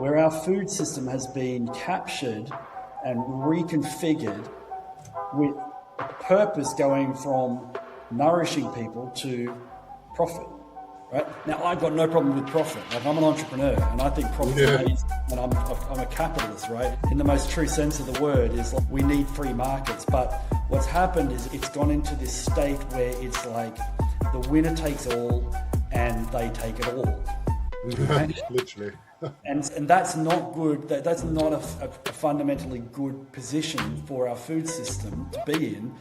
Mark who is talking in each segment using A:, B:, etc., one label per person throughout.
A: where our food system has been captured and reconfigured with purpose going from nourishing people to profit. Right? Now, I've got no problem with profit. Like, I'm an entrepreneur and I think profit is amazing. And I'm a capitalist, right? In the most true sense of the word is like, we need free markets. But what's happened is it's gone into this state where it's like the winner takes all and they take it all. Right?
B: Literally.
A: And that's not good. That's not a fundamentally good position for our food system to be in.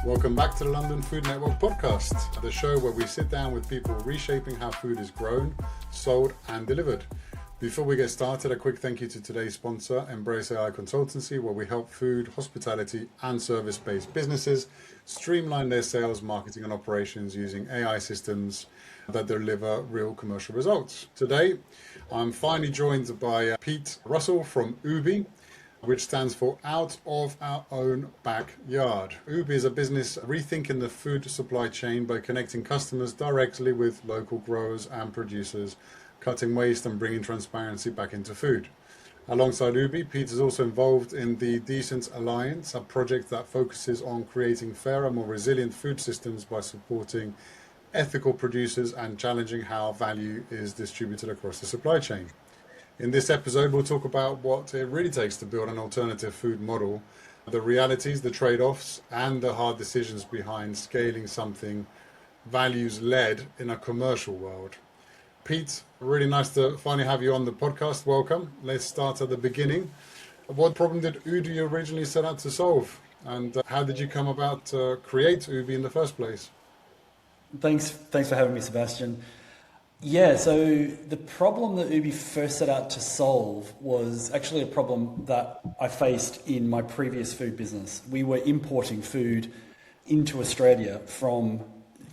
B: Welcome back to the London Food Network podcast, the show where we sit down with people reshaping how food is grown, sold and delivered. Before we get started, a quick thank you to today's sponsor, Embrace AI Consultancy, where we help food, hospitality and service-based businesses streamline their sales, marketing and operations using AI systems that deliver real commercial results. Today, I'm finally joined by Pete Russell from Ubi, which stands for Out of Our Own Backyard. Ubi is a business rethinking the food supply chain by connecting customers directly with local growers and producers, cutting waste and bringing transparency back into food. Alongside Ubi, Pete is also involved in the Decent Alliance, a project that focuses on creating fairer, more resilient food systems by supporting ethical producers and challenging how value is distributed across the supply chain. In this episode, we'll talk about what it really takes to build an alternative food model, the realities, the trade-offs, and the hard decisions behind scaling something values-led in a commercial world. Pete, really nice to finally have you on the podcast. Welcome. Let's start at the beginning. What problem did Ubi originally set out to solve? And how did you come about to create Ubi in the first place?
A: Thanks for having me, Sebastian. Yeah, so the problem that Ubi first set out to solve was actually a problem that I faced in my previous food business. We were importing food into Australia from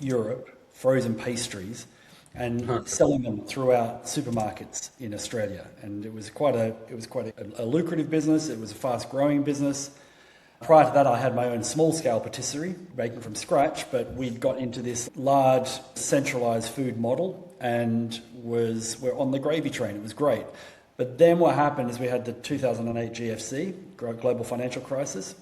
A: Europe, frozen pastries, and selling them throughout supermarkets in Australia. And it was quite a lucrative business. It was a fast-growing business. Prior to that, I had my own small-scale patisserie, baking from scratch, but we'd got into this large, centralised food model and we're on the gravy train. It was great. But then what happened is we had the 2008 GFC, global financial crisis.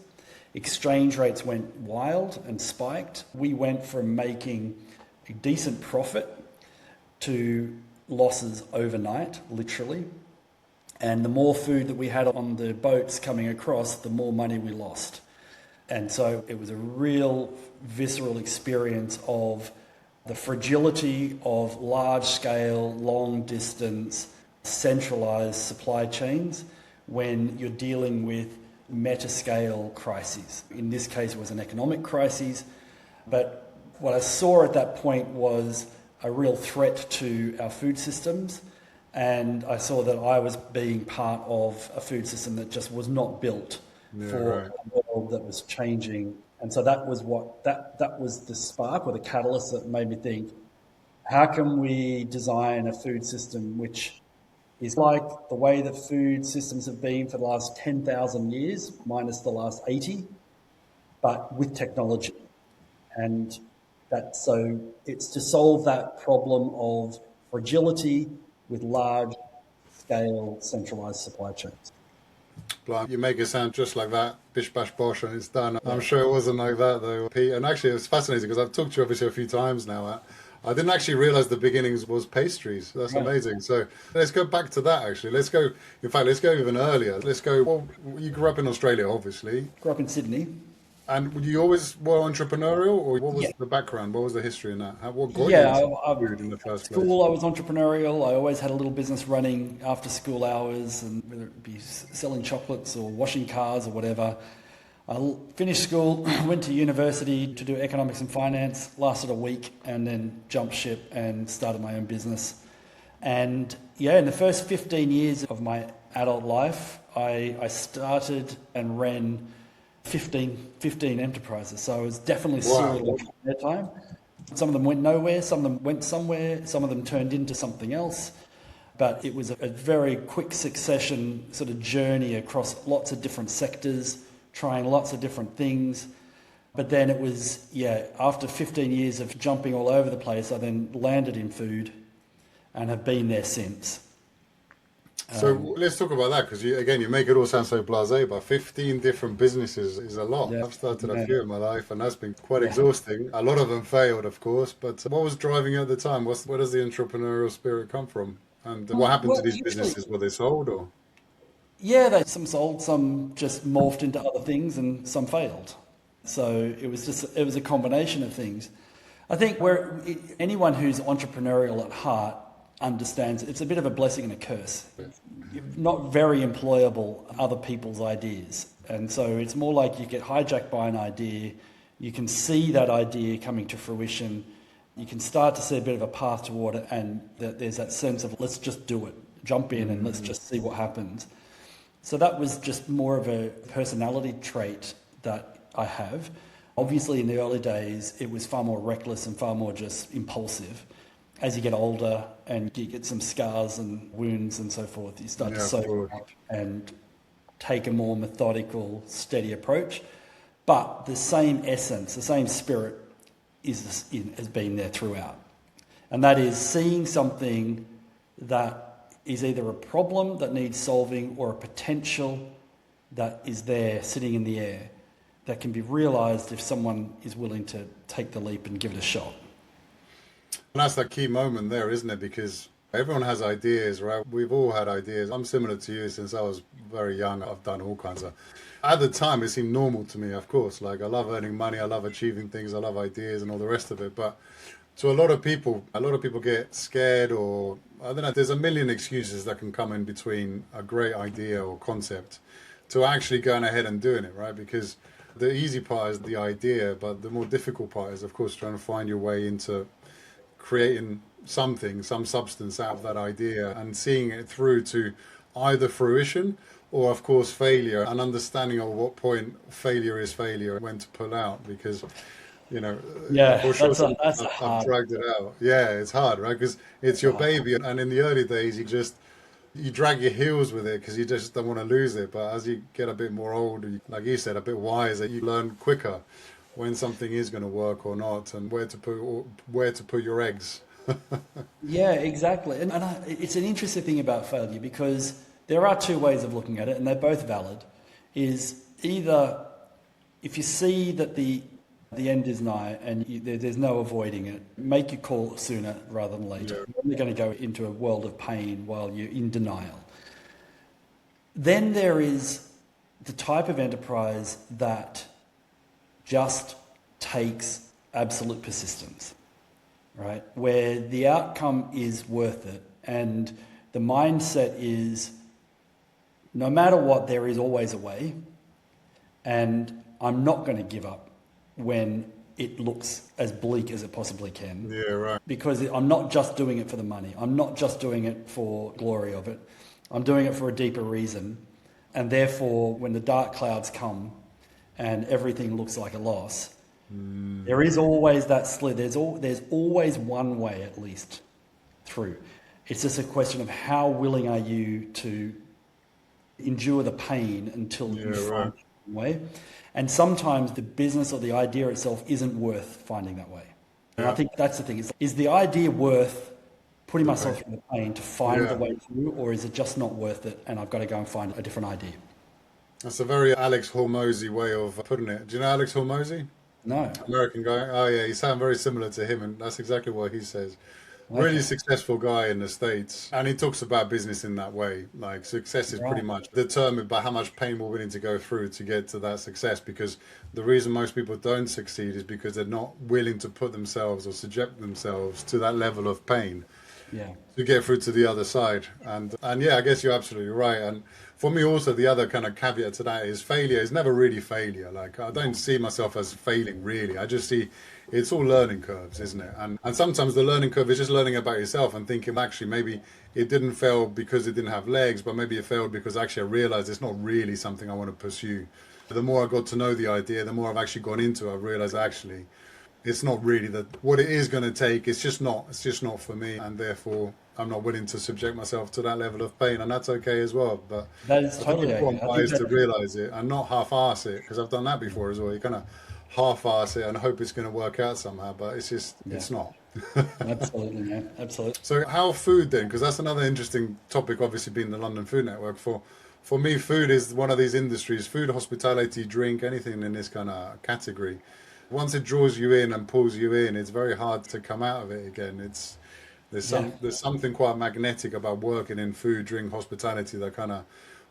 A: Exchange rates went wild and spiked. We went from making a decent profit to losses overnight, literally. And the more food that we had on the boats coming across, the more money we lost. And so it was a real visceral experience of the fragility of large-scale, long-distance, centralised supply chains when you're dealing with meta-scale crises. In this case, it was an economic crisis. But what I saw at that point was a real threat to our food systems. And I saw that I was being part of a food system that just was not built for a world that was changing. And so that was that was the spark or the catalyst that made me think, how can we design a food system which is like the way that food systems have been for the last 10,000 years, minus the last 80, but with technology. And so it's to solve that problem of fragility with large-scale centralised supply chains.
B: You make it sound just like that, bish bash bosh, and it's done. I'm sure it wasn't like that though, Pete. And actually, it's fascinating because I've talked to you obviously a few times now. I didn't actually realise the beginnings was pastries. That's amazing. So let's go back to that. Actually, let's go even earlier. Well, you grew up in Australia, obviously.
A: Grew up in Sydney.
B: And you always were entrepreneurial, or what was the background? What was the history in that? What got you into food in the first place?
A: At school, I was entrepreneurial. I always had a little business running after school hours, and whether it be selling chocolates or washing cars or whatever. I finished school, went to university to do economics and finance, lasted a week, and then jumped ship and started my own business. And in the first 15 years of my adult life, I started and ran 15 enterprises. So I was definitely serial at that time. Some of them went nowhere, some of them went somewhere, some of them turned into something else. But it was a very quick succession sort of journey across lots of different sectors, trying lots of different things. But then it was, after 15 years of jumping all over the place, I then landed in food and have been there since.
B: So let's talk about that, because you make it all sound so blasé, but 15 different businesses is a lot.
A: Yeah,
B: I've started a
A: yeah.
B: few in my life, and that's been quite
A: Yeah.
B: exhausting. A lot of them failed, of course, but what was driving you at the time? Where does the entrepreneurial spirit come from? And what happened to
A: Well,
B: these
A: usually,
B: businesses? Were they sold or?
A: some sold, some just morphed into other things, and some failed. So it was a combination of things. I think anyone who's entrepreneurial at heart understands it's a bit of a blessing and a curse. You're not very employable other people's ideas. And so it's more like you get hijacked by an idea, you can see that idea coming to fruition, you can start to see a bit of a path toward it, and there's that sense of let's just do it, jump in and let's just see what happens. So that was just more of a personality trait that I have. Obviously in the early days it was far more reckless and far more just impulsive. As you get older and you get some scars and wounds and so forth, you start to sober up and take a more methodical, steady approach. But the same essence, the same spirit has been there throughout. And that is seeing something that is either a problem that needs solving or a potential that is there sitting in the air that can be realised if someone is willing to take the leap and give it a shot.
B: And that's that key moment there, isn't it? Because everyone has ideas, right? We've all had ideas. I'm similar to you since I was very young. I've done all kinds of... At the time, it seemed normal to me, of course. Like, I love earning money, I love achieving things, I love ideas and all the rest of it. But to a lot of people get scared, or, I don't know, there's a million excuses that can come in between a great idea or concept to actually going ahead and doing it, right? Because the easy part is the idea, but the more difficult part is, of course, trying to find your way into creating something, some substance out of that idea and seeing it through to either fruition or, of course, failure, and understanding at what point failure is failure, when to pull out, because, for sure I've dragged it out. Yeah, it's hard, right? Because it's your baby, and in the early days, you drag your heels with it because you just don't want to lose it. But as you get a bit more older, like you said, a bit wiser, you learn quicker when something is going to work or not, and where to put your eggs.
A: Yeah, exactly. And it's an interesting thing about failure, because there are two ways of looking at it, and they're both valid. Is either if you see that the end is nigh and there's no avoiding it, make your call sooner rather than later.
B: Yeah.
A: You're only going to go into a world of pain while you're in denial. Then there is the type of enterprise that just takes absolute persistence, right? Where the outcome is worth it, and the mindset is no matter what, there is always a way, and I'm not going to give up when it looks as bleak as it possibly can.
B: Yeah, right.
A: Because I'm not just doing it for the money. I'm not just doing it for glory of it. I'm doing it for a deeper reason. And therefore, when the dark clouds come and everything looks like a loss, there is always that slit. There's always one way, at least, through. It's just a question of how willing are you to endure the pain until you find the way. And sometimes the business or the idea itself isn't worth finding that way. And I think that's the thing. Is the idea worth putting myself through the pain to find the way through, or is it just not worth it and I've got to go and find a different idea?
B: That's a very Alex Hormozy way of putting it. Do you know Alex Hormozy?
A: No.
B: American guy. Oh yeah, you sound very similar to him, and that's exactly what he says. Really successful guy in the States, and he talks about business in that way. Like, success is pretty much determined by how much pain we're willing to go through to get to that success, because the reason most people don't succeed is because they're not willing to put themselves or subject themselves to that level of pain to get through to the other side. And yeah, I guess you're absolutely right. And for me also, the other kind of caveat to that is failure is never really failure. Like, I don't see myself as failing, really. I just see it's all learning curves, isn't it? And sometimes the learning curve is just learning about yourself and thinking, actually, maybe it didn't fail because it didn't have legs, but maybe it failed because actually I realized it's not really something I want to pursue. The more I got to know the idea, the more I've actually gone into it, I've realized actually it's not really what it is going to take. It's just not for me, and therefore I'm not willing to subject myself to that level of pain, and that's okay as well. But
A: That is
B: I think
A: totally okay.
B: important
A: I
B: part
A: think
B: is to
A: that,
B: realize it and not half-ass it, because I've done that before as well. You kind of half-ass it and hope it's going to work out somehow, but
A: yeah,
B: it's not.
A: absolutely, man. Absolutely.
B: So how food then? Because that's another interesting topic, obviously being the London Food Network. For me, food is one of these industries, food, hospitality, drink, anything in this kind of category. Once it draws you in and pulls you in, it's very hard to come out of it again.
A: Yeah.
B: There's something quite magnetic about working in food, drink, hospitality that kind of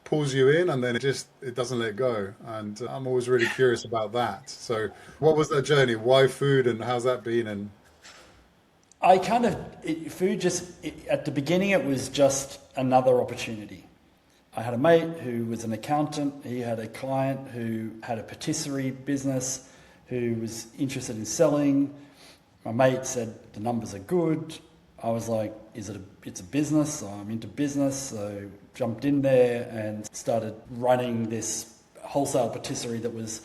B: pulls you in, and then it doesn't let go. And I'm always really curious about that. So what was that journey? Why food, and how's that been? And
A: Food at the beginning, it was just another opportunity. I had a mate who was an accountant. He had a client who had a patisserie business who was interested in selling. My mate said the numbers are good. I was like, it's a business, so I'm into business. So jumped in there and started running this wholesale patisserie that was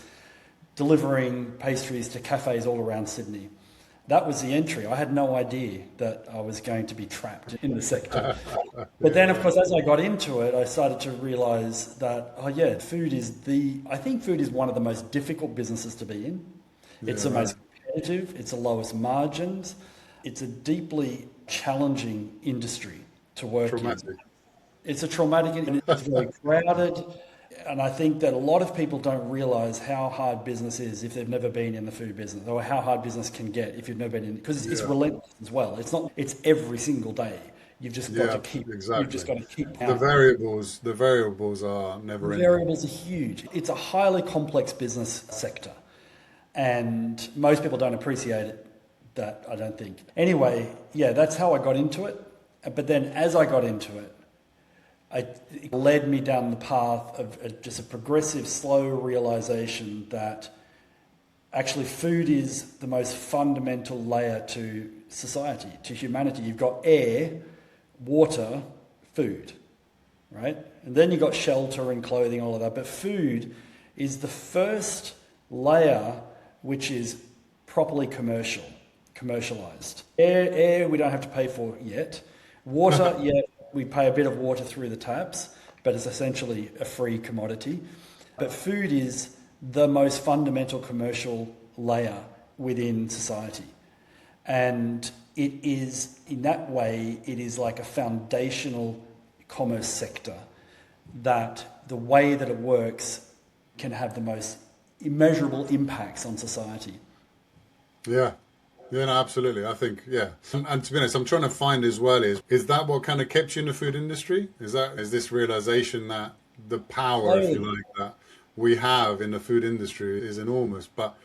A: delivering pastries to cafes all around Sydney. That was the entry. I had no idea that I was going to be trapped in the sector. But then, of course, as I got into it, I started to realize that, I think food is one of the most difficult businesses to be in. It's the most competitive, it's the lowest margins, it's a deeply challenging industry to work
B: traumatic.
A: in. It's a traumatic, and it's very crowded. And I think that a lot of people don't realize how hard business is if they've never been in the food business, or how hard business can get if you've never been in, because it's relentless as well. It's every single day. You've just got to keep, you've just got to keep
B: The
A: counting.
B: variables are never
A: The
B: ending.
A: variables are huge. It's a highly complex business sector, and most people don't appreciate it, that I don't think. Anyway, yeah, that's how I got into it. But then as I got into it, it led me down the path of just a progressive, slow realization that actually food is the most fundamental layer to society, to humanity. You've got air, water, food, right? And then you've got shelter and clothing, all of that. But food is the first layer which is properly commercialized. Air we don't have to pay for yet. Water, yeah, we pay a bit of water through the taps, but it's essentially a free commodity. But food is the most fundamental commercial layer within society. And it is, in that way, it is like a foundational commerce sector that the way that it works can have the most immeasurable impacts on society.
B: Yeah. Yeah, no, absolutely. I think, yeah. And to be honest, I'm trying to find as well is that what kind of kept you in the food industry? Is this realization that the power, if you like, that we have in the food industry is enormous. But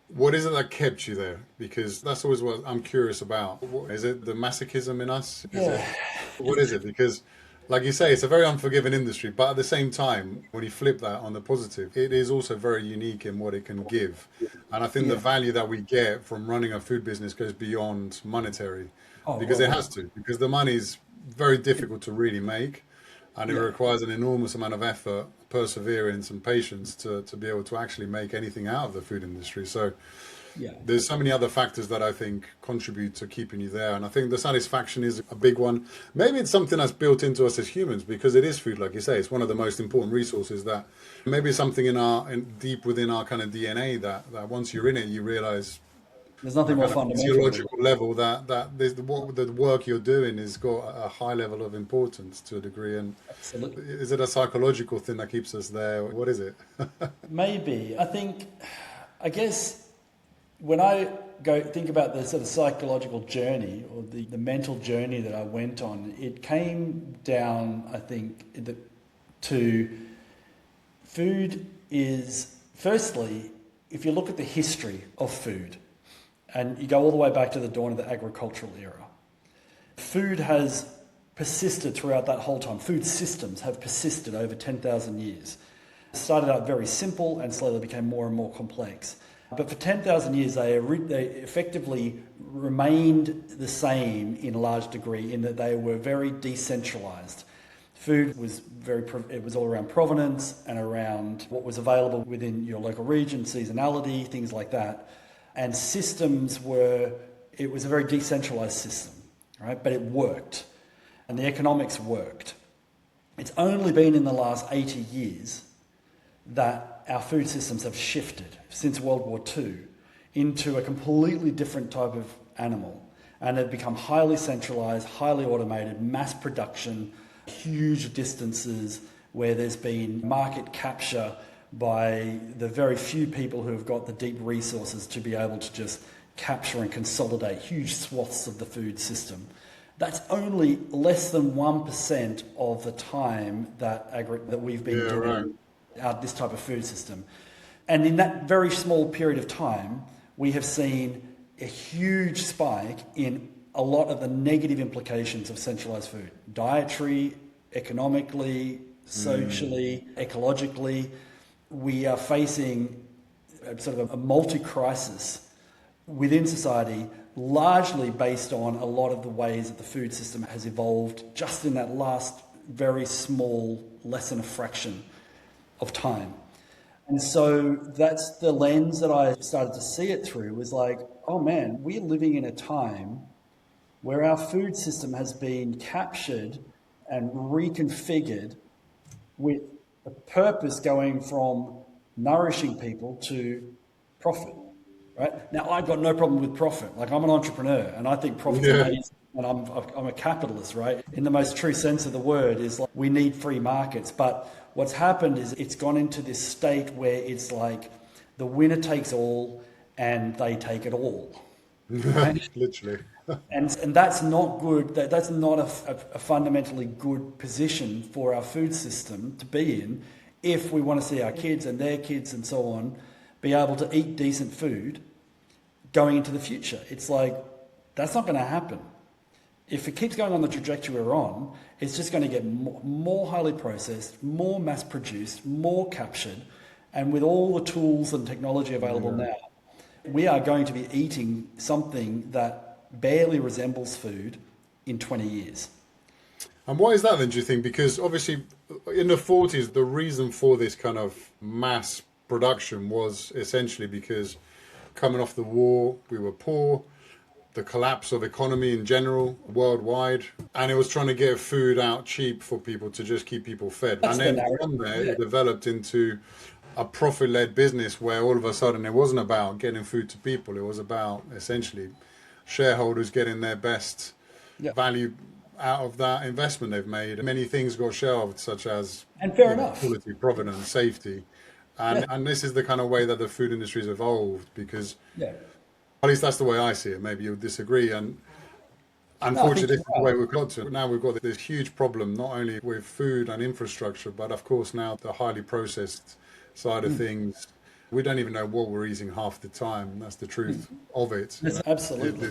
B: what is it that kept you there? Because that's always what I'm curious about. Is it the masochism in us? What is it? Because like you say, it's a very unforgiving industry, but at the same time, when you flip that on the positive, it is also very unique in what it can give. And I think the value that we get from running a food business goes beyond monetary, because it has to, because the money is very difficult to really make, and it requires an enormous amount of effort, perseverance and patience to be able to actually make anything out of the food industry. So there's so many other factors that I think contribute to keeping you there. And I think the satisfaction is a big one. Maybe it's something that's built into us as humans, because it is food, like you say. It's one of the most important resources that maybe it's something deep within our kind of DNA that once you're in it, you realize
A: there's nothing more fundamental.
B: Physiological level that the work you're doing has got a high level of importance to a degree. And
A: Absolutely.
B: Is it a psychological thing that keeps us there? What is it?
A: Maybe. I guess when I think about the sort of psychological journey, or the mental journey that I went on, it came down, I think, to food is, firstly, if you look at the history of food, and you go all the way back to the dawn of the agricultural era, food has persisted throughout that whole time. Food systems have persisted over 10,000 years. It started out very simple and slowly became more and more complex. But for 10,000 years, they effectively remained the same in a large degree, in that they were very decentralized. Food was it was all around provenance and around what was available within your local region, seasonality, things like that. and it was a very decentralized system, right? But it worked, and the economics worked. It's only been in the last 80 years that our food systems have shifted since World War II into a completely different type of animal, and have become highly centralized, highly automated, mass production, huge distances where there's been market capture by the very few people who have got the deep resources to be able to just capture and consolidate huge swaths of the food system. That's only less than 1% of the time that we've been doing this type of food system. And in that very small period of time, we have seen a huge spike in a lot of the negative implications of centralized food. Dietary, economically, socially, ecologically. We are facing sort of a multi-crisis within society, largely based on a lot of the ways that the food system has evolved just in that last very small, less than a fraction of time. And so that's the lens that I started to see it through, was like, oh man, we're living in a time where our food system has been captured and reconfigured with a purpose going from nourishing people to profit. Right? Now, I've got no problem with profit. Like, I'm an entrepreneur and I think profit's amazing, and I'm a capitalist, right? In the most true sense of the word, is like, we need free markets. But what's happened is it's gone into this state where it's like the winner takes all and they take it all. Right?
B: Literally.
A: And that's not good. That's not a fundamentally good position for our food system to be in if we want to see our kids and their kids and so on be able to eat decent food going into the future. It's like, that's not going to happen. If it keeps going on the trajectory we're on, it's just going to get more highly processed, more mass produced, more captured, and with all the tools and technology available now, we are going to be eating something that barely resembles food in 20 years.
B: And why is that then, do you think? Because obviously in the 40s, the reason for this kind of mass production was essentially because coming off the war, we were poor, the collapse of economy in general, worldwide, and it was trying to get food out cheap for people to just keep people fed.
A: That's
B: and then from there, it developed into a profit-led business where all of a sudden it wasn't about getting food to people, it was about essentially shareholders getting their best value out of that investment they've made. Many things got shelved, such as quality, provenance, safety. And this is the kind of way that the food industry has evolved, because at least that's the way I see it. Maybe you'll disagree. And unfortunately, this is the way we've got to. Now we've got this huge problem, not only with food and infrastructure, but of course now the highly processed side of things. We don't even know what we're eating half the time. That's the truth of it.
A: Yes, absolutely.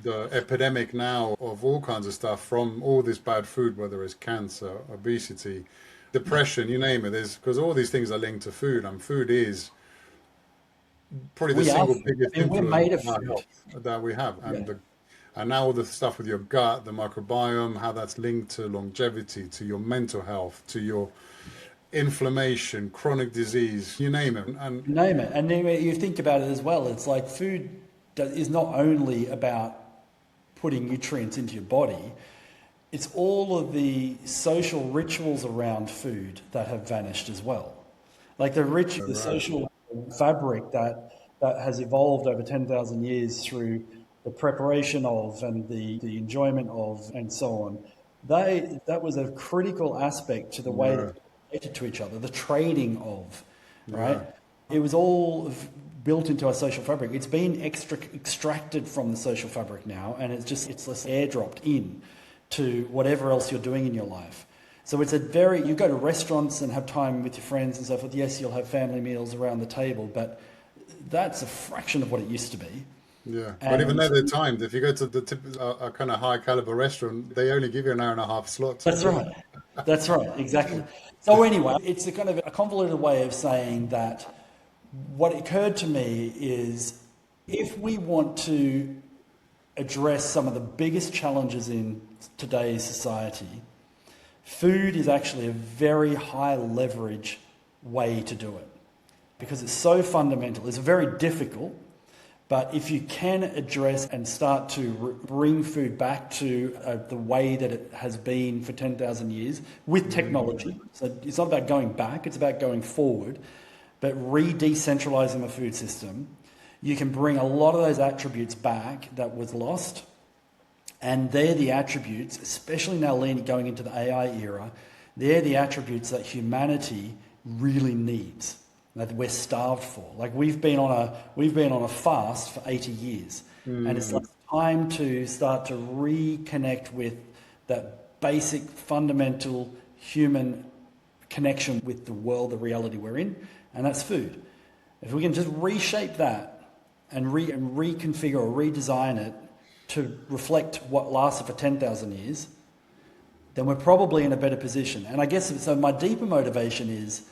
B: The epidemic now of all kinds of stuff from all this bad food, whether it's cancer, obesity, depression, you name it. Because all these things are linked to food, and food is probably the single biggest influence that we have. And now all the stuff with your gut, the microbiome, how that's linked to longevity, to your mental health, to your inflammation, chronic disease, you name it. And
A: name it. And then you think about it as well, it's like food is not only about putting nutrients into your body, it's all of the social rituals around food that have vanished as well. Like the social fabric that has evolved over 10,000 years through the preparation of and the enjoyment of and so on. That was a critical aspect to the way that to each other, the trading of, right? It was all built into our social fabric. It's been extracted from the social fabric now, and it's less airdropped in to whatever else you're doing in your life. So it's you go to restaurants and have time with your friends and so forth. Yes, you'll have family meals around the table, but that's a fraction of what it used to be.
B: Yeah, but even though they're timed, if you go to a kind of high caliber restaurant, they only give you an hour and a half slot.
A: That's right. That's right. Exactly. So anyway, it's a kind of a convoluted way of saying that what occurred to me is if we want to address some of the biggest challenges in today's society, food is actually a very high leverage way to do it because it's so fundamental. It's very difficult, But if you can address and start to bring food back to the way that it has been for 10,000 years with technology, so it's not about going back, it's about going forward, but re-decentralizing the food system, you can bring a lot of those attributes back that was lost. And they're the attributes, especially now going into the AI era, they're the attributes that humanity really needs, that we're starved for. Like we've been on a fast for 80 years, and it's like time to start to reconnect with that basic, fundamental human connection with the world, the reality we're in, and that's food. If we can just reshape that and reconfigure or redesign it to reflect what lasted for 10,000 years, then we're probably in a better position. And I guess, so my deeper motivation is,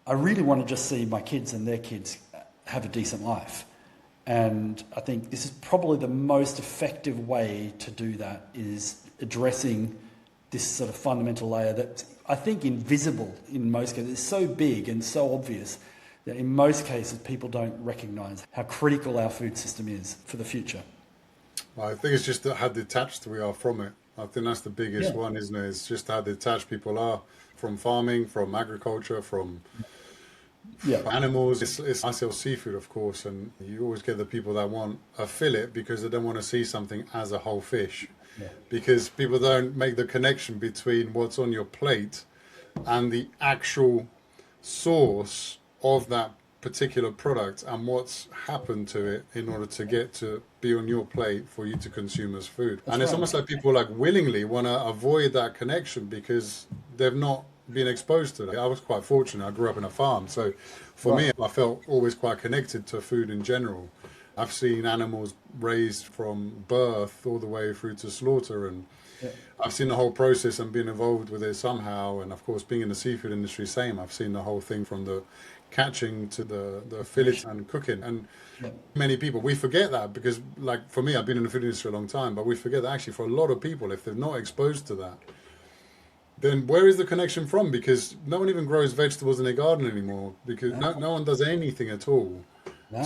A: I really want to just see my kids and their kids have a decent life. And I think this is probably the most effective way to do that, is addressing this sort of fundamental layer that I think invisible in most cases. It's so big and so obvious that in most cases people don't recognise how critical our food system is for the future.
B: Well, I think it's just how detached we are from it. I think that's the biggest one, isn't it? It's just how detached people are from farming, from agriculture, from animals. I sell seafood, of course, and you always get the people that want a fillet because they don't want to see something as a whole fish. Yeah. Because people don't make the connection between what's on your plate and the actual source of that particular product and what's happened to it in order to get to be on your plate for you to consume as food. That's It's almost like people like willingly want to avoid that connection because they've not been exposed to it. I was quite fortunate. I grew up in a farm, so for me, I felt always quite connected to food in general. I've seen animals raised from birth all the way through to slaughter, and I've seen the whole process and been involved with it somehow. And of course, being in the seafood industry, same. I've seen the whole thing from the catching to the fillet and cooking. And many people, we forget that because, like for me, I've been in the food industry a long time, but we forget that actually for a lot of people, if they're not exposed to that, then where is the connection from? Because no one even grows vegetables in their garden anymore, because no one does anything at all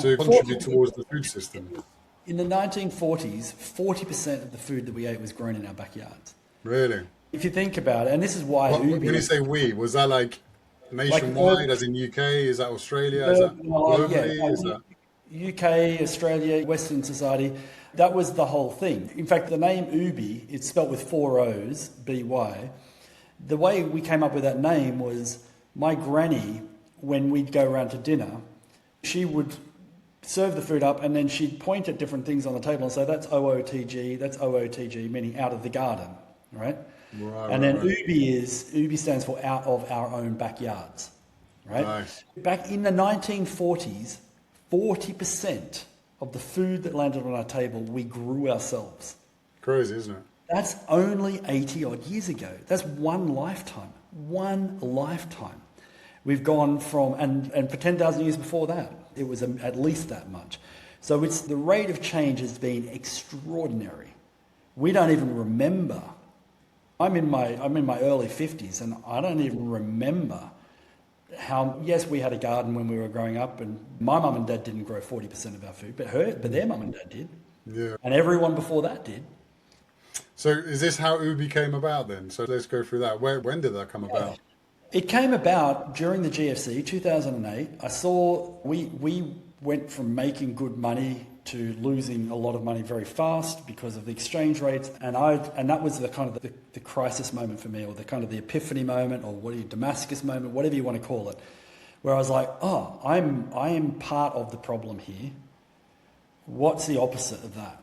B: to contribute towards the food system.
A: In the 1940s, 40% of the food that we ate was grown in our backyards.
B: Really?
A: If you think about it, and this is why...
B: when you say we, was that like nationwide, as in UK? Is that Australia? Is that globally? Is that...
A: UK, Australia, Western society, that was the whole thing. In fact, the name Ubi, it's spelt with 4 O's, B-Y. The way we came up with that name was my granny, when we'd go around to dinner, she would serve the food up and then she'd point at different things on the table and say, that's OOTG, that's OOTG, meaning out of the garden, right? And then Ubi stands for out of our own backyards, right?
B: Nice.
A: Back in the 1940s, 40% of the food that landed on our table, we grew ourselves.
B: Crazy, isn't it?
A: That's only 80 odd years ago. That's one lifetime. We've gone from, and for 10,000 years before that, it was at least that much. So the rate of change has been extraordinary. We don't even remember. I'm in my early 50s, and I don't even remember how, yes, we had a garden when we were growing up, and my mum and dad didn't grow 40% of our food, but their mum and dad did.
B: Yeah.
A: And everyone before that did.
B: So is this how Ubi came about then? So let's go through that. When did that come about?
A: It came about during the GFC, 2008. I saw we went from making good money to losing a lot of money very fast because of the exchange rates, and that was the kind of the crisis moment for me, or the kind of the epiphany moment, or Damascus moment, whatever you want to call it, where I was like, oh, I am part of the problem here. What's the opposite of that?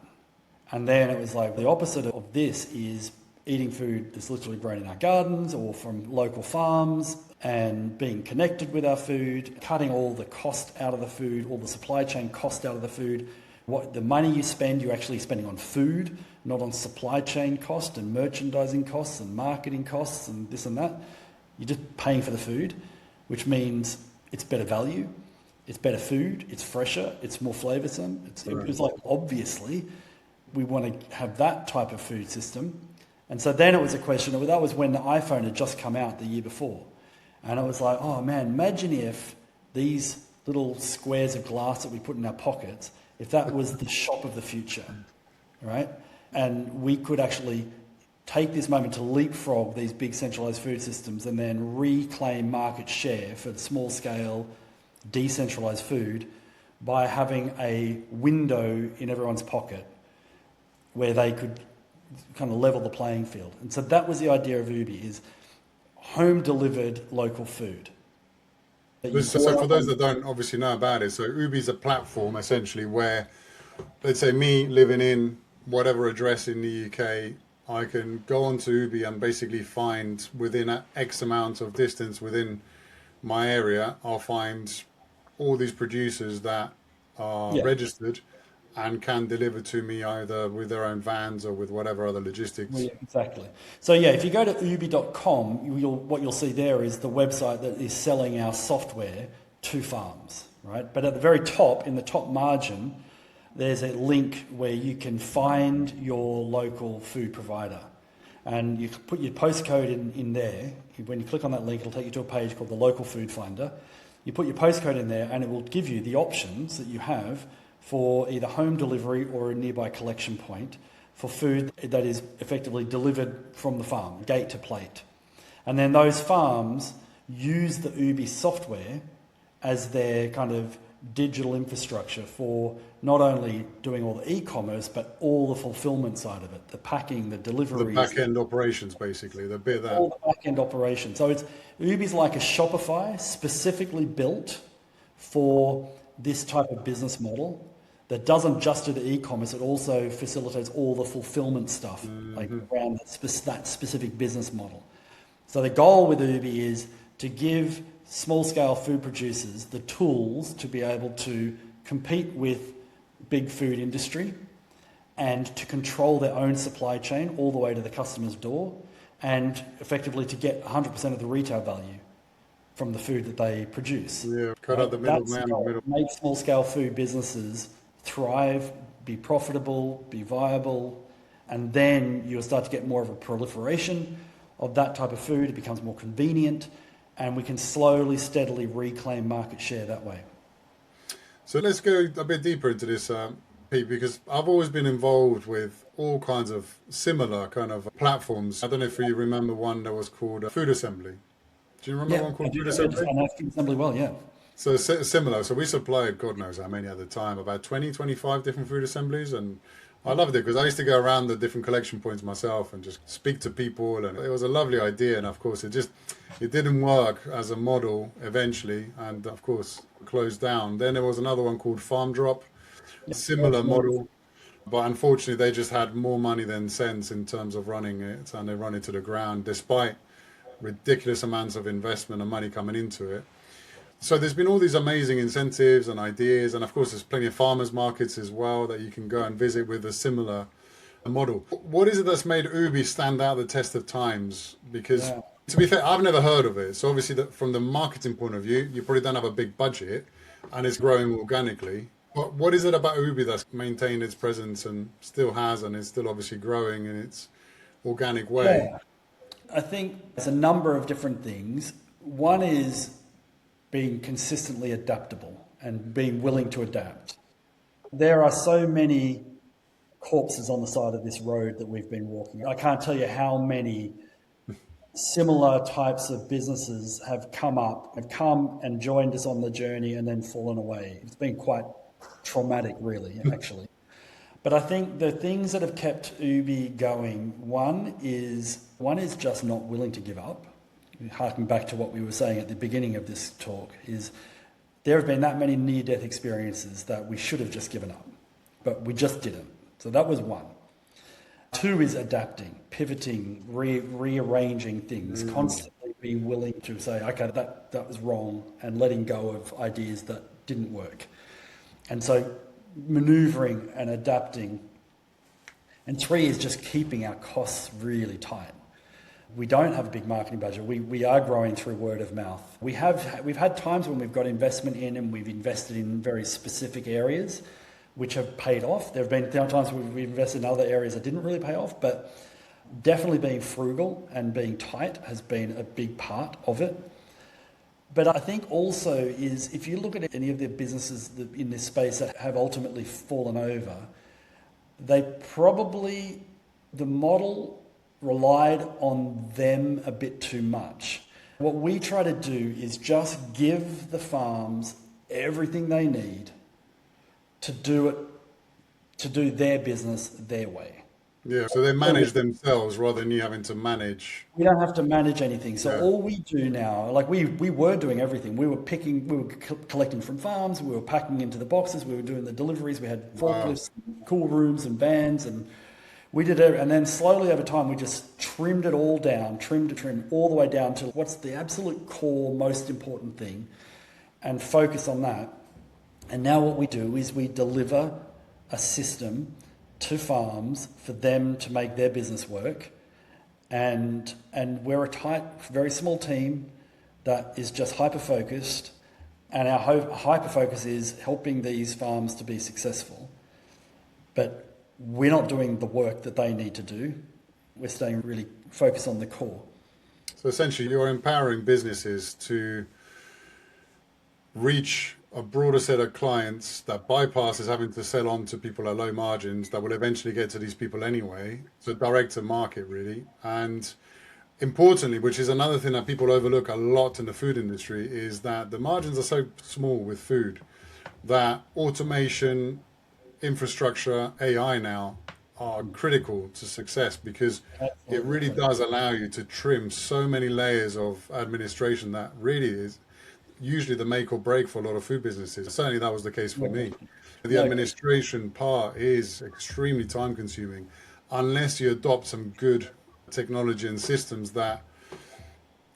A: And then it was like, the opposite of this is eating food that's literally grown in our gardens or from local farms, and being connected with our food, cutting all the cost out of the food, all the supply chain cost out of the food. What the money you spend, you're actually spending on food, not on supply chain cost and merchandising costs and marketing costs and this and that. You're just paying for the food, which means it's better value, it's better food, it's fresher, it's more flavoursome. It was like, obviously, we want to have that type of food system. And so then it was a question, that was when the iPhone had just come out the year before. And it was like, oh man, imagine if these little squares of glass that we put in our pockets, if that was the shop of the future, right? And we could actually take this moment to leapfrog these big centralized food systems and then reclaim market share for the small scale decentralized food by having a window in everyone's pocket where they could kind of level the playing field. And so that was the idea of Ubi, is home delivered local food.
B: So for those that don't obviously know about it, so Ubi is a platform essentially where, let's say me living in whatever address in the UK, I can go onto Ubi and basically find within a X amount of distance within my area, I'll find all these producers that are registered and can deliver to me either with their own vans or with whatever other logistics.
A: Well, yeah, exactly. So yeah, if you go to ubi.com, what you'll see there is the website that is selling our software to farms, right? But at the very top, in the top margin, there's a link where you can find your local food provider. And you put your postcode in there. When you click on that link, it'll take you to a page called the Local Food Finder. You put your postcode in there and it will give you the options that you have for either home delivery or a nearby collection point for food that is effectively delivered from the farm, gate to plate. And then those farms use the Ubi software as their kind of digital infrastructure for not only doing all the e-commerce, but all the fulfillment side of it, the packing, the deliveries.
B: The back-end operations, basically, the bit that...
A: All the back-end operations. So Ubi's like a Shopify specifically built for this type of business model that doesn't just do the e-commerce, it also facilitates all the fulfillment stuff, like around that specific business model. So the goal with Ubi is to give small-scale food producers the tools to be able to compete with big food industry and to control their own supply chain all the way to the customer's door and effectively to get 100% of the retail value from the food that they produce.
B: Yeah, cut out the middleman.
A: Make small-scale food businesses thrive, be profitable, be viable, and then you'll start to get more of a proliferation of that type of food. It becomes more convenient, and we can slowly, steadily reclaim market share that way.
B: So let's go a bit deeper into this, Pete, because I've always been involved with all kinds of similar kind of platforms. I don't know if you remember one that was called Food Assembly. Do you remember one called Food Assembly?
A: I know Food Assembly well, yeah.
B: So similar. So we supplied, God knows how many at the time, about 20, 25 different food assemblies. And I loved it because I used to go around the different collection points myself and just speak to people. And it was a lovely idea. And of course, it didn't work as a model eventually. And of course, closed down. Then there was another one called Farm Drop, a similar model. But unfortunately, they just had more money than sense in terms of running it. And they run it to the ground despite ridiculous amounts of investment and money coming into it. So there's been all these amazing incentives and ideas, and of course there's plenty of farmers markets as well that you can go and visit with a similar model. What is it that's made Ubi stand out the test of times? Because to be fair, I've never heard of it. So obviously from the marketing point of view, you probably don't have a big budget and it's growing organically. But what is it about Ubi that's maintained its presence and still has and is still obviously growing in its organic way?
A: Yeah. I think there's a number of different things. One is being consistently adaptable and being willing to adapt. There are so many corpses on the side of this road that we've been walking. I can't tell you how many similar types of businesses have come and joined us on the journey and then fallen away. It's been quite traumatic, really, actually. But I think the things that have kept Ubi going, one is just not willing to give up. Harking back to what we were saying at the beginning of this talk, is there have been that many near-death experiences that we should have just given up, but we just didn't. So that was one. Two is adapting, pivoting, rearranging things, constantly being willing to say, okay, that was wrong, and letting go of ideas that didn't work. And so manoeuvring and adapting. And three is just keeping our costs really tight. We don't have a big marketing budget. We are growing through word of mouth. We've had times when we've got investment in and we've invested in very specific areas which have paid off. There have been times when we've invested in other areas that didn't really pay off, but definitely being frugal and being tight has been a big part of it. But I think also is if you look at any of the businesses in this space that have ultimately fallen over, they probably, the model relied on them a bit too much. What we try to do is just give the farms everything they need to do their business their way.
B: Yeah, so they manage themselves rather than you having to manage.
A: We don't have to manage anything. So
B: Yeah.
A: all we do now, like we were doing everything. We were collecting from farms, we were packing into the boxes, we were doing the deliveries, we had forklifts, cool rooms and vans, and we did it. And then slowly over time, we just trimmed it all down, trimmed all the way down to what's the absolute core, most important thing, and focus on that. And now what we do is we deliver a system to farms for them to make their business work. And we're a tight, very small team that is just hyper-focused. And our hyper-focus is helping these farms to be successful. But we're not doing the work that they need to do. We're staying really focused on the core.
B: So essentially, you're empowering businesses to reach a broader set of clients that bypasses having to sell on to people at low margins that will eventually get to these people anyway. So direct to market, really. And importantly, which is another thing that people overlook a lot in the food industry, is that the margins are so small with food that automation, infrastructure, AI now are critical to success, because it really does allow you to trim so many layers of administration that really is usually the make or break for a lot of food businesses. Certainly that was the case for me. The administration part is extremely time consuming unless you adopt some good technology and systems that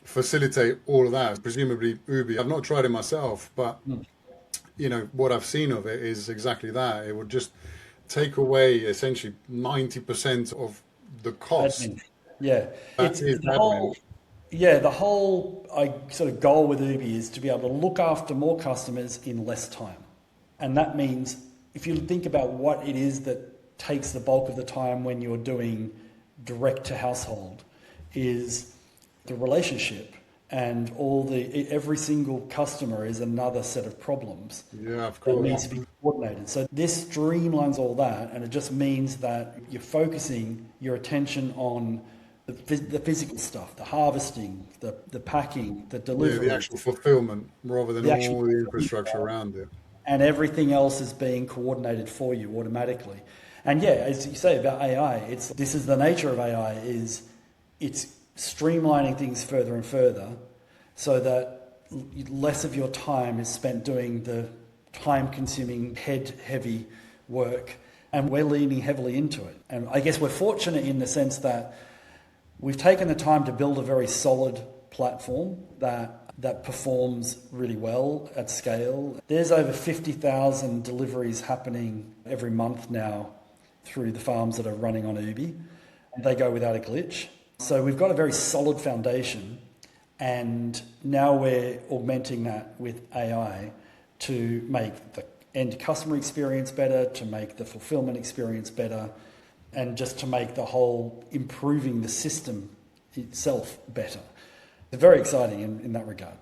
B: facilitate all of that. Presumably Ubi, I've not tried it myself, but you know, what I've seen of it is exactly that. It would just take away essentially 90% of the cost.
A: Admin. Yeah.
B: That is
A: the
B: admin.
A: whole sort of goal with Ubi is to be able to look after more customers in less time. And that means if you think about what it is that takes the bulk of the time when you're doing direct to household, is the relationship, and every single customer is another set of problems.
B: Yeah, of
A: That
B: course.
A: needs to be coordinated. So this streamlines all that, and it just means that you're focusing your attention on the physical stuff, the harvesting, the packing, the
B: Yeah,
A: delivery.
B: the actual fulfillment rather than
A: The actual
B: all the infrastructure around it.
A: And everything else is being coordinated for you automatically. And yeah, as you say about AI, this is the nature of AI, is it's streamlining things further and further so that less of your time is spent doing the time-consuming, head-heavy work, and we're leaning heavily into it. And I guess we're fortunate in the sense that we've taken the time to build a very solid platform that performs really well at scale. There's over 50,000 deliveries happening every month now through the farms that are running on Ubi. They go without a glitch. So we've got a very solid foundation, and now we're augmenting that with AI to make the end customer experience better, to make the fulfillment experience better, and just to make the whole improving the system itself better. It's very exciting in that regard.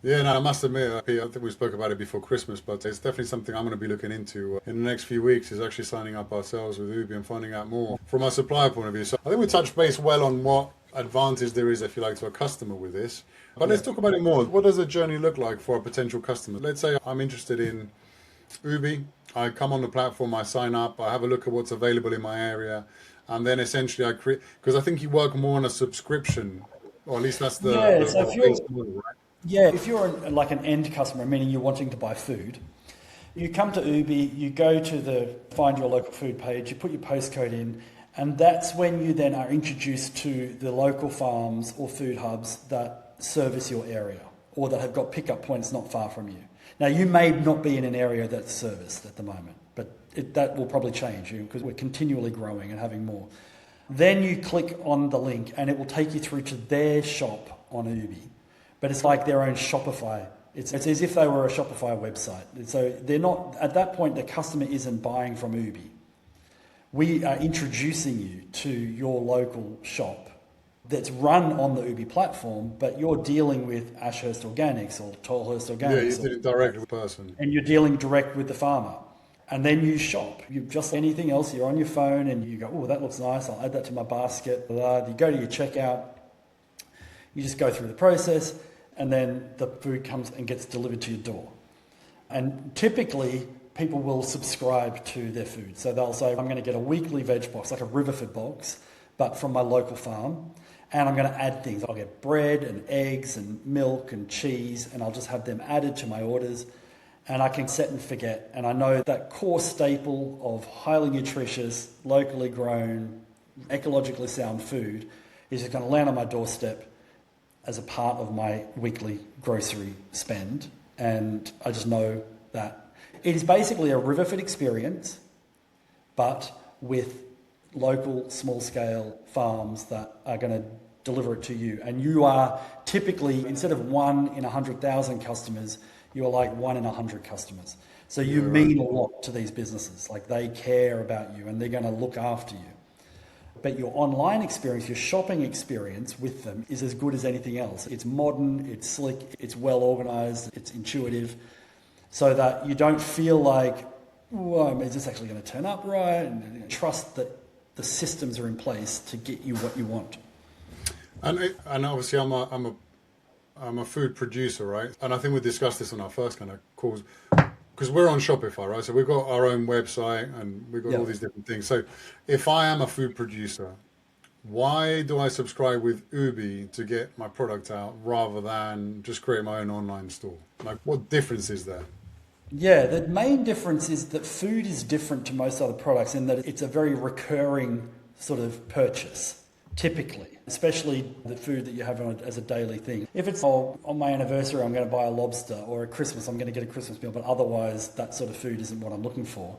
B: Yeah, no, I must admit, I think we spoke about it before Christmas, but it's definitely something I'm going to be looking into in the next few weeks, is actually signing up ourselves with Ubi and finding out more from a supplier point of view. So I think we touched base well on what advantage there is, if you like, to a customer with this. But let's talk about it more. What does the journey look like for a potential customer? Let's say I'm interested in Ubi. I come on the platform, I sign up, I have a look at what's available in my area, and then essentially I create, because I think you work more on a subscription, or at least that's the base model, right?
A: Yeah, if you're like an end customer, meaning you're wanting to buy food, you come to Ubi, you go to the find your local food page, you put your postcode in, and that's when you then are introduced to the local farms or food hubs that service your area or that have got pickup points not far from you. Now, you may not be in an area that's serviced at the moment, but that will probably change because we're continually growing and having more. Then you click on the link and it will take you through to their shop on Ubi. But it's like their own Shopify. It's as if they were a Shopify website. So they're not, at that point, the customer isn't buying from Ubi. We are introducing you to your local shop that's run on the Ubi platform, but you're dealing with Ashurst Organics or Tolhurst Organics.
B: Yeah, you're dealing directly with the person.
A: And you're dealing direct with the farmer. And then you shop. You just anything else, you're on your phone and you go, oh, that looks nice, I'll add that to my basket. You go to your checkout, you just go through the process, and then the food comes and gets delivered to your door. And typically, people will subscribe to their food. So they'll say, I'm going to get a weekly veg box, like a Riverford box, but from my local farm. And I'm going to add things. I'll get bread and eggs and milk and cheese, and I'll just have them added to my orders. And I can set and forget. And I know that core staple of highly nutritious, locally grown, ecologically sound food is just going to land on my doorstep as a part of my weekly grocery spend. And I just know that it is basically a Riverford experience, but with local small-scale farms that are going to deliver it to you. And you are typically, instead of 1 in 100,000 customers, you are like 1 in 100 customers. So you mean a lot to these businesses. Like they care about you and they're going to look after you. But your online experience, your shopping experience with them is as good as anything else. It's modern, it's slick, it's well organized, it's intuitive, so that you don't feel like, oh, is this actually going to turn up right? And trust that the systems are in place to get you what you want.
B: And obviously I'm a food producer, right? And I think we discussed this on our first kind of calls, because we're on Shopify, right? So we've got our own website and we've got all these different things. So if I am a food producer, why do I subscribe with Ubi to get my product out rather than just create my own online store? Like, what difference is there?
A: Yeah, the main difference is that food is different to most other products in that it's a very recurring sort of purchase, typically, especially the food that you have on as a daily thing. If it's on my anniversary, I'm going to buy a lobster, or at Christmas, I'm going to get a Christmas meal, but otherwise that sort of food isn't what I'm looking for,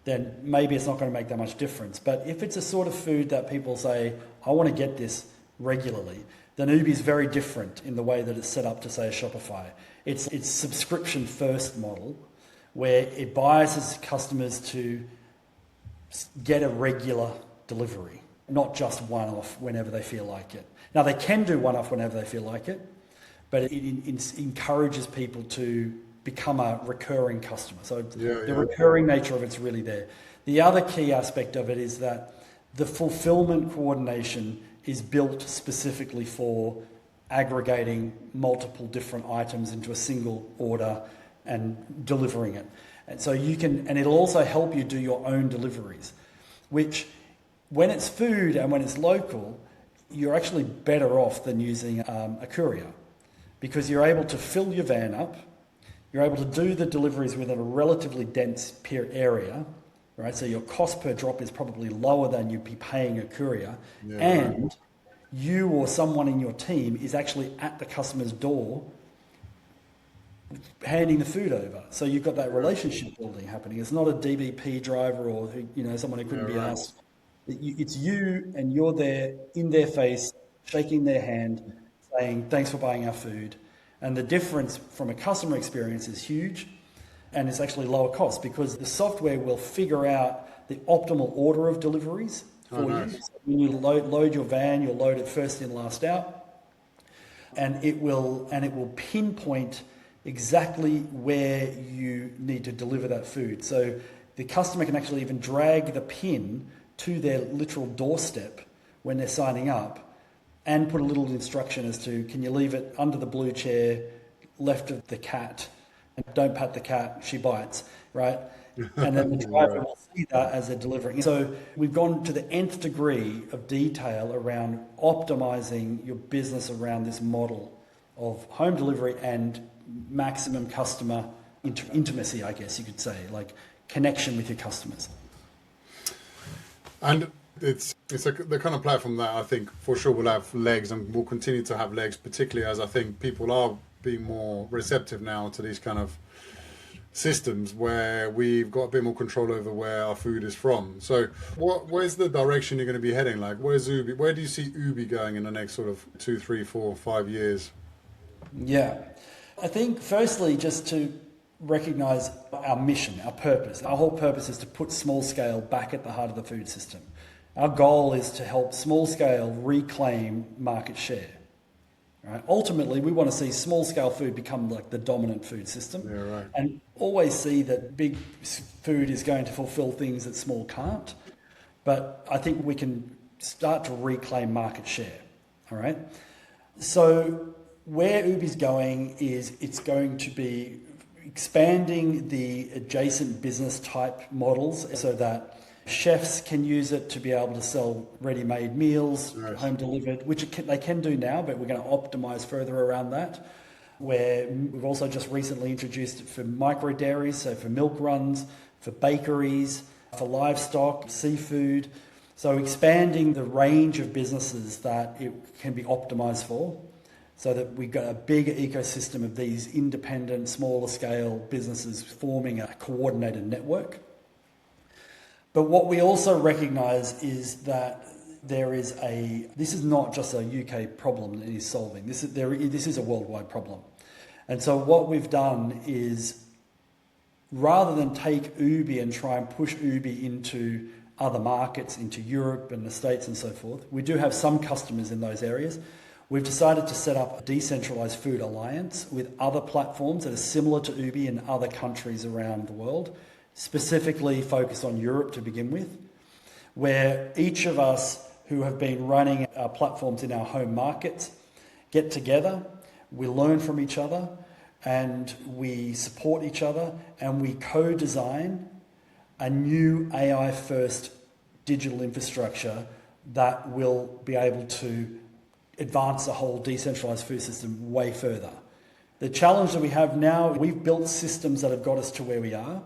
A: then maybe it's not going to make that much difference. But if it's a sort of food that people say, I want to get this regularly, then Ubi is very different in the way that it's set up to, say, a Shopify. It's subscription first model where it biases customers to get a regular delivery, not just one-off whenever they feel like it. Now, they can do one-off whenever they feel like it, but it encourages people to become a recurring customer. So the recurring nature of it's really there. The other key aspect of it is that the fulfillment coordination is built specifically for aggregating multiple different items into a single order and delivering it. And so you can, and it'll also help you do your own deliveries, which when it's food and when it's local, you're actually better off than using a courier, because you're able to fill your van up, you're able to do the deliveries within a relatively dense area, right? So your cost per drop is probably lower than you'd be paying a courier, and you or someone in your team is actually at the customer's door handing the food over. So you've got that relationship building happening. It's not a DBP driver or someone who couldn't be asked. It's you, and you're there in their face, shaking their hand, saying, thanks for buying our food. And the difference from a customer experience is huge, and it's actually lower cost because the software will figure out the optimal order of deliveries for you. So when you load your van, you'll load it first in, last out, and it will pinpoint exactly where you need to deliver that food. So the customer can actually even drag the pin to their literal doorstep when they're signing up, and put a little instruction as to, can you leave it under the blue chair, left of the cat, and don't pat the cat, she bites, right? And then the driver will see that as they're delivering. So we've gone to the nth degree of detail around optimizing your business around this model of home delivery and maximum customer intimacy, I guess you could say, like connection with your customers.
B: And it's the kind of platform that I think for sure will have legs and will continue to have legs, particularly as I think people are being more receptive now to these kind of systems where we've got a bit more control over where our food is from. So where's the direction you're going to be heading? Like, where's Ubi? Where do you see Ubi going in the next sort of 2, 3, 4, 5 years?
A: Yeah, I think firstly, just to recognize our mission, our purpose. Our whole purpose is to put small scale back at the heart of the food system. Our goal is to help small scale reclaim market share. Right? Ultimately, we want to see small scale food become like the dominant food system, and always see that big food is going to fulfill things that small can't. But I think we can start to reclaim market share. All right. So where Ubi's going is it's going to be expanding the adjacent business type models so that chefs can use it to be able to sell ready-made meals, home delivered, which they can do now, but we're going to optimize further around that. Where we've also just recently introduced it for micro dairies, so for milk runs, for bakeries, for livestock, seafood. So expanding the range of businesses that it can be optimized for, so that we've got a bigger ecosystem of these independent, smaller scale businesses forming a coordinated network. But what we also recognise is that this is not just a UK problem that is solving. This is a worldwide problem. And so what we've done is, rather than take Ubi and try and push Ubi into other markets, into Europe and the States and so forth, we do have some customers in those areas. We've decided to set up a decentralised food alliance with other platforms that are similar to Ubi in other countries around the world, specifically focused on Europe to begin with, where each of us who have been running our platforms in our home markets get together, we learn from each other, and we support each other, and we co-design a new AI-first digital infrastructure that will be able to advance the whole decentralised food system way further. The challenge that we have now, we've built systems that have got us to where we are,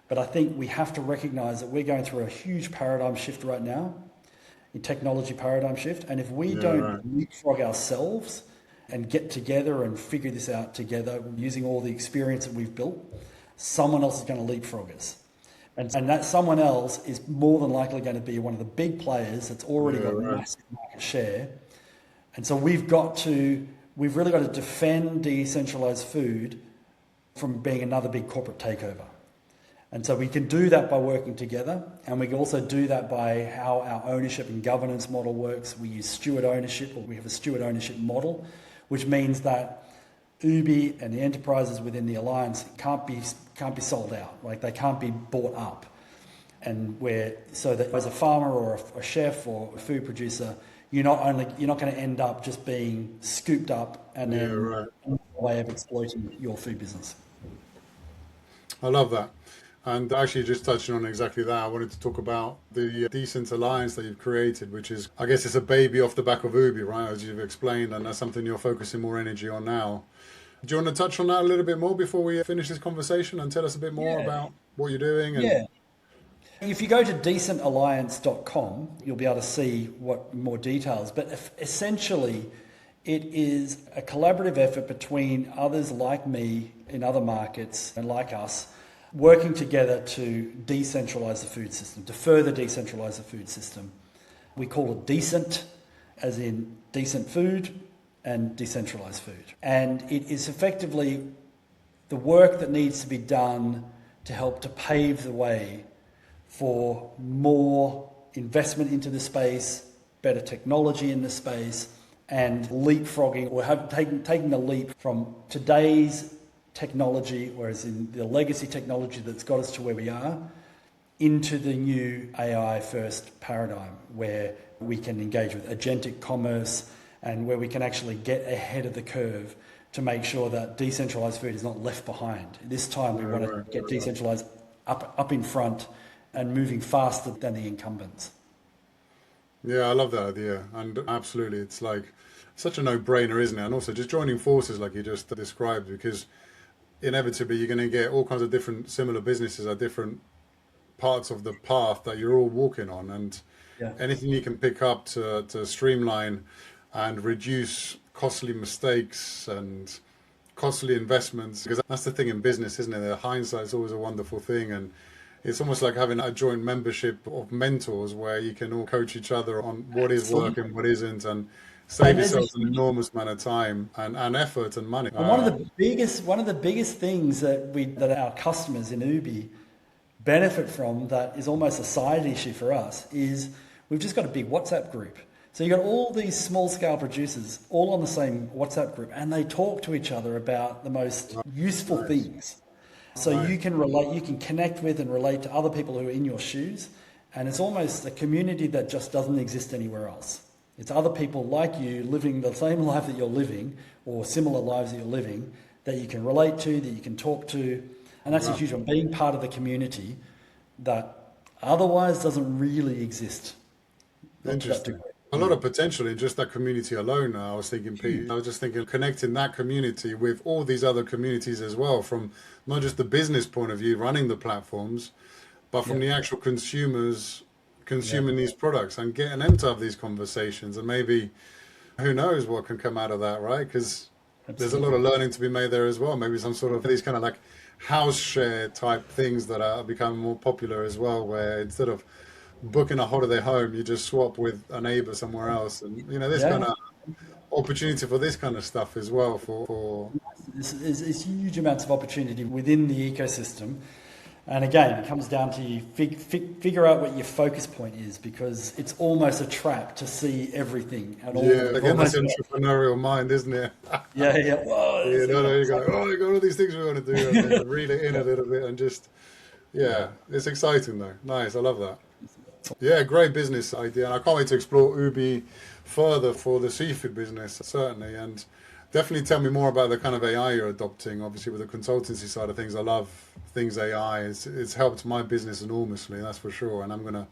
A: but I think we have to recognise that we're going through a huge paradigm shift right now, a technology paradigm shift, and if we don't leapfrog ourselves and get together and figure this out together using all the experience that we've built, someone else is going to leapfrog us. And that someone else is more than likely going to be one of the big players that's already got massive market share. And so we've really got to defend decentralised food from being another big corporate takeover. And so we can do that by working together, and we can also do that by how our ownership and governance model works. We use steward ownership, or we have a steward ownership model, which means that Ubi and the enterprises within the alliance can't be sold out, like they can't be bought up. And so that as a farmer or a chef or a food producer, you're not going to end up just being scooped up and then a way of exploiting your food business.
B: I love that. And actually, just touching on exactly that, I wanted to talk about the Decent Alliance that you've created, which is, I guess it's a baby off the back of Ubi, right, as you've explained, and that's something you're focusing more energy on now. Do you want to touch on that a little bit more before we finish this conversation and tell us a bit more about what you're doing?
A: Yeah. If you go to decentalliance.com, you'll be able to see more details. But essentially, it is a collaborative effort between others like me in other markets and like us, working together to decentralise the food system, to further decentralise the food system. We call it decent, as in decent food and decentralised food. And it is effectively the work that needs to be done to help to pave the way for more investment into the space, better technology in the space, and leapfrogging, or taking the leap from today's technology, whereas in the legacy technology that's got us to where we are, into the new AI first paradigm where we can engage with agentic commerce and where we can actually get ahead of the curve to make sure that decentralized food is not left behind. This time we want to get decentralized up in front and moving faster than the incumbents.
B: Yeah, I love that idea. And absolutely, it's like such a no-brainer, isn't it? And also just joining forces like you just described, because inevitably you're going to get all kinds of different similar businesses at different parts of the path that you're all walking on, and anything you can pick up to streamline and reduce costly mistakes and costly investments, because that's the thing in business, isn't it? The hindsight is always a wonderful thing, and it's almost like having a joint membership of mentors where you can all coach each other on what is working, what isn't, and save yourself an enormous amount of time and effort and money.
A: And one of the biggest things that our customers in Ubi benefit from, that is almost a side issue for us, is we've just got a big WhatsApp group. So you've got all these small scale producers all on the same WhatsApp group, and they talk to each other about the most useful things. So you can relate, you can connect with and relate to other people who are in your shoes. And it's almost a community that just doesn't exist anywhere else. It's other people like you living the same life that you're living, or similar lives that you're living, that you can relate to, that you can talk to. And that's a huge one, being part of the community that otherwise doesn't really exist.
B: Interesting. A lot of potential in just that community alone. I was thinking, Pete, I was just thinking connecting that community with all these other communities as well, from not just the business point of view, running the platforms, but from the actual consumers consuming these products and getting them to have these conversations. And maybe, who knows what can come out of that, right? Because there's a lot of learning to be made there as well. Maybe some sort of these kind of like house share type things that are becoming more popular as well, where instead of booking a holiday home, you just swap with a neighbor somewhere else. And, you know, this kind of opportunity for this kind of stuff as well. For
A: There's huge amounts of opportunity within the ecosystem. And again, it comes down to you figure out what your focus point is, because it's almost a trap to see everything. And all
B: again, that's entrepreneurial mind, isn't it?
A: Whoa,
B: you got all these things we want to do, and then reel it in a little bit, and just it's exciting though. Nice, I love that. Yeah, great business idea, and I can't wait to explore Ubi further for the seafood business, certainly. And definitely tell me more about the kind of AI you're adopting. Obviously, with the consultancy side of things, I love things AI. It's helped my business enormously, that's for sure. And I'm going to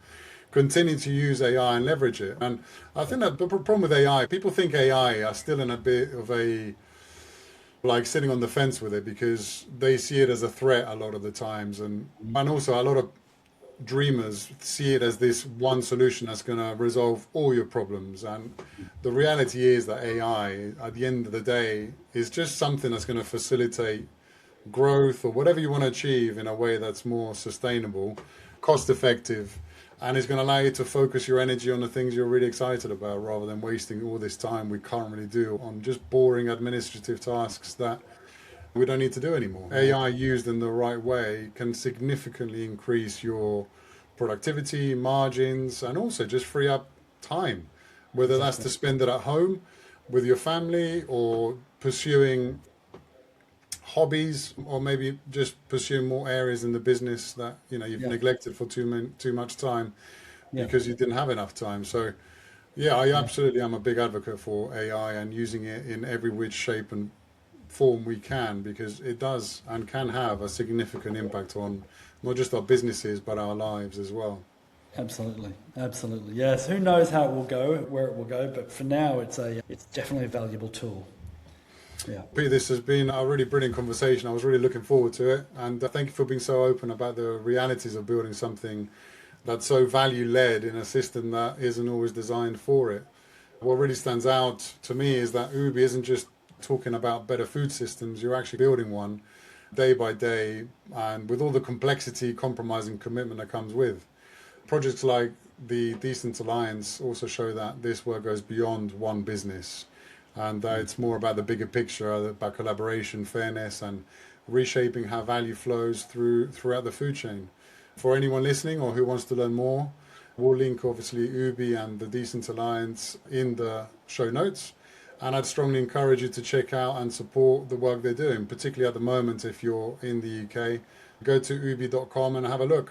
B: continue to use AI and leverage it. And I think that the problem with AI, people think AI are still in a bit of a, like, sitting on the fence with it, because they see it as a threat a lot of the times. And also a lot of dreamers see it as this one solution that's going to resolve all your problems. And the reality is that AI, at the end of the day, is just something that's going to facilitate growth or whatever you want to achieve in a way that's more sustainable, cost effective, and is going to allow you to focus your energy on the things you're really excited about, rather than wasting all this time we currently do on just boring administrative tasks that we don't need to do anymore. AI used in the right way can significantly increase your productivity, margins, and also just free up time, whether that's to spend it at home with your family, or pursuing hobbies, or maybe just pursuing more areas in the business that you've neglected for too much time because you didn't have enough time. So I absolutely am a big advocate for AI and using it in every which shape and form we can, because it does and can have a significant impact on not just our businesses but our lives as well.
A: Absolutely. Yes, who knows how it will go, where it will go, but for now it's definitely a valuable tool.
B: Pete, this has been a really brilliant conversation. I was really looking forward to it, and thank you for being so open about the realities of building something that's so value led in a system that isn't always designed for it. What really stands out to me is that Ubi isn't just talking about better food systems, you're actually building one day by day, and with all the complexity, compromise and commitment that comes with. Projects like the Decentralised also show that this work goes beyond one business, and that it's more about the bigger picture, about collaboration, fairness, and reshaping how value flows throughout the food chain. For anyone listening or who wants to learn more, we'll link obviously Ubi and the Decentralised in the show notes. And I'd strongly encourage you to check out and support the work they're doing, particularly at the moment if you're in the UK. Go to ubi.com and have a look.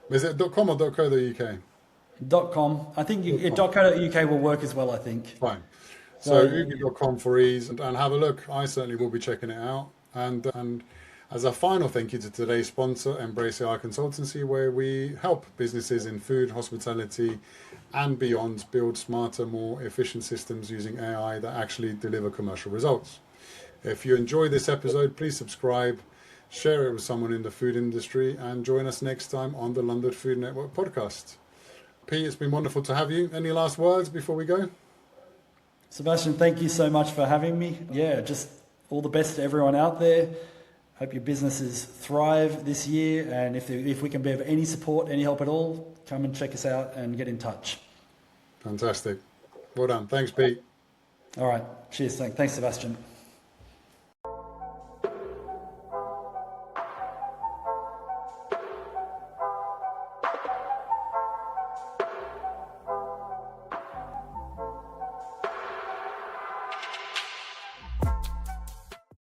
B: Is it .com or .co.uk?
A: .com. I think .co.uk will work as well, I think.
B: Fine. So ubi.com for ease, and have a look. I certainly will be checking it out. And as a final thank you to today's sponsor, Embrace AI Consultancy, where we help businesses in food, hospitality, and beyond build smarter, more efficient systems using AI that actually deliver commercial results. If you enjoyed this episode, please subscribe, share it with someone in the food industry, and join us next time on the London Food Network podcast. Pete, it's been wonderful to have you. Any last words before we go?
A: Sebastian, thank you so much for having me. Just all the best to everyone out there. Hope your businesses thrive this year, and if we can be of any support, any help at all, come and check us out and get in touch.
B: Fantastic. Well done. Thanks, Pete.
A: All right. Cheers. Thanks, Sebastian.